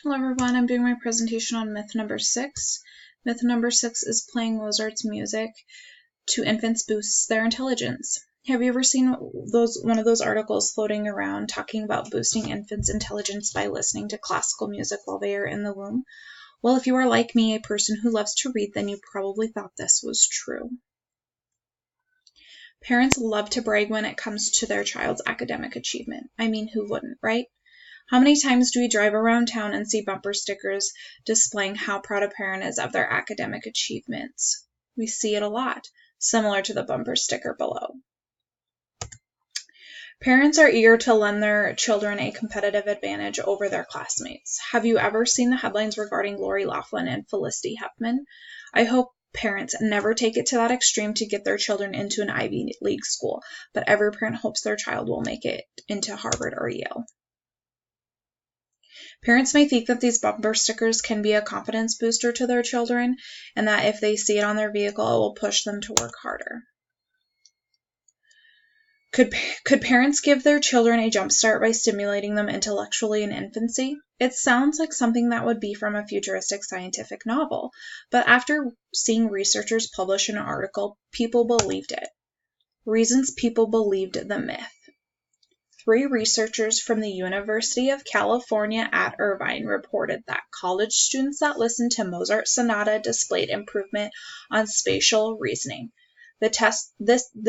Hello everyone, I'm doing my presentation on myth number 6. Myth number 6 is playing Mozart's music to infants boosts their intelligence. Have you ever seen one of those articles floating around talking about boosting infants' intelligence by listening to classical music while they are in the womb? Well, if you are like me, a person who loves to read, then you probably thought this was true. Parents love to brag when it comes to their child's academic achievement. I mean, who wouldn't, right? How many times do we drive around town and see bumper stickers displaying how proud a parent is of their academic achievements? We see it a lot, similar to the bumper sticker below. Parents are eager to lend their children a competitive advantage over their classmates. Have you ever seen the headlines regarding Lori Loughlin and Felicity Huffman? I hope parents never take it to that extreme to get their children into an Ivy League school, but every parent hopes their child will make it into Harvard or Yale. Parents may think that these bumper stickers can be a confidence booster to their children, and that if they see it on their vehicle, it will push them to work harder. Could parents give their children a jump start by stimulating them intellectually in infancy? It sounds like something that would be from a futuristic scientific novel, but after seeing researchers publish an article, people believed it. Reasons people believed the myth. 3 researchers from the University of California at Irvine reported that college students that listened to Mozart Sonata displayed improvement on spatial reasoning. The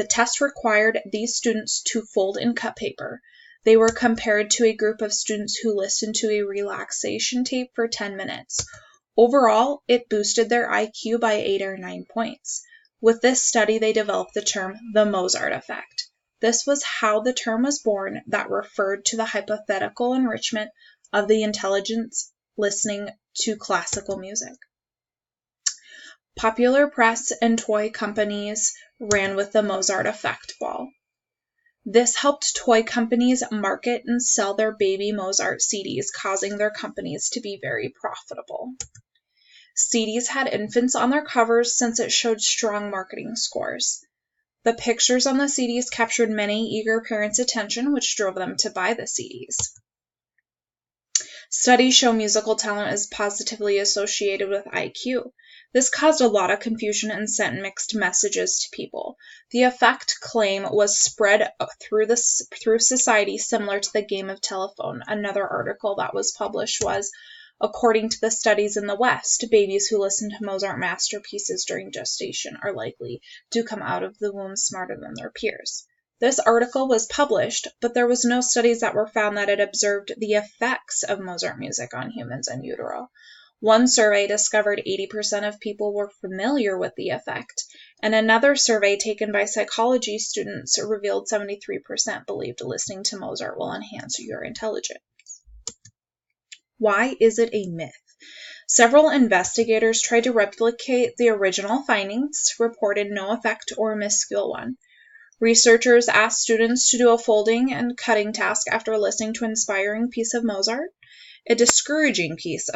test required these students to fold and cut paper. They were compared to a group of students who listened to a relaxation tape for 10 minutes. Overall, it boosted their IQ by 8 or 9 points. With this study, they developed the term the Mozart effect. This was how the term was born that referred to the hypothetical enrichment of the intelligence listening to classical music. Popular press and toy companies ran with the Mozart effect ball. This helped toy companies market and sell their baby Mozart CDs, causing their companies to be very profitable. CDs had infants on their covers since it showed strong marketing scores. The pictures on the CDs captured many eager parents' attention, which drove them to buy the CDs. Studies show musical talent is positively associated with IQ. This caused a lot of confusion and sent mixed messages to people. The effect claim was spread through society similar to the game of telephone. Another article that was published was, according to the studies in the West, babies who listen to Mozart masterpieces during gestation are likely to come out of the womb smarter than their peers. This article was published, but there was no studies that were found that it observed the effects of Mozart music on humans in utero. One survey discovered 80% of people were familiar with the effect, and another survey taken by psychology students revealed 73% believed listening to Mozart will enhance your intelligence. Why is it a myth? Several investigators tried to replicate the original findings, reported no effect or minuscule one. Researchers asked students to do a folding and cutting task after listening to an inspiring piece of Mozart, a discouraging piece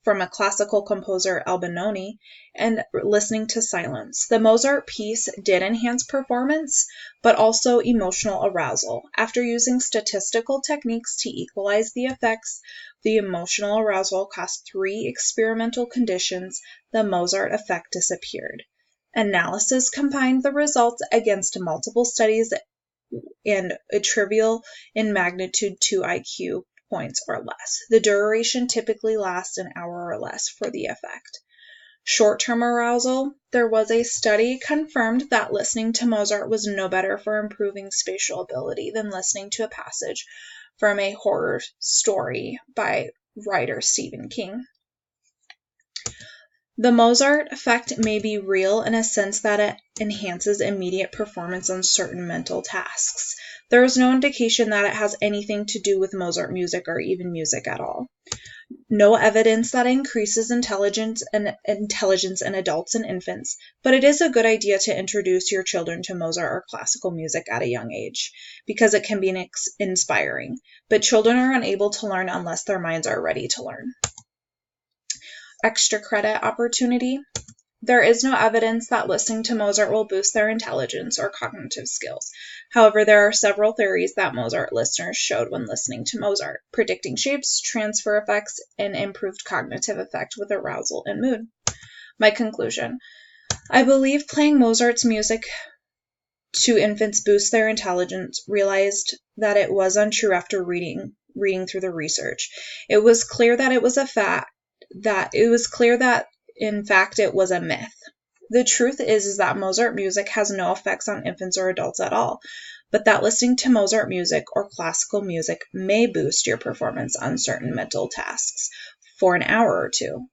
from a classical composer Albinoni, and listening to silence. The Mozart piece did enhance performance, but also emotional arousal. After using statistical techniques to equalize the effects, the emotional arousal caused 3 experimental conditions. The Mozart effect disappeared. Analysis combined the results against multiple studies and a trivial in magnitude 2 IQ points or less. The duration typically lasts an hour or less for the effect. Short-term arousal. There was a study confirmed that listening to Mozart was no better for improving spatial ability than listening to a passage from a horror story by writer Stephen King. The Mozart effect may be real in a sense that it enhances immediate performance on certain mental tasks. There is no indication that it has anything to do with Mozart music or even music at all. No evidence that it increases intelligence in adults and infants, but it is a good idea to introduce your children to Mozart or classical music at a young age, because it can be inspiring. But children are unable to learn unless their minds are ready to learn. Extra credit opportunity. There is no evidence that listening to Mozart will boost their intelligence or cognitive skills. However, there are several theories that Mozart listeners showed when listening to Mozart, predicting shapes, transfer effects, and improved cognitive effect with arousal and mood. My conclusion. I believe playing Mozart's music to infants boosts their intelligence, realized that it was untrue after reading through the research. It was clear that it was a fact, in fact it was a myth. The truth is that Mozart music has no effects on infants or adults at all, but that listening to Mozart music or classical music may boost your performance on certain mental tasks for an hour or two.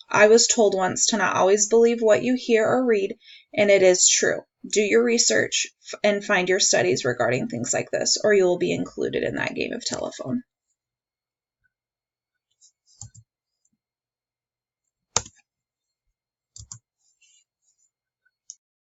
I was told once to not always believe what you hear or read, and it is true. Do your research and find your studies regarding things like this, or you will be included in that game of telephone.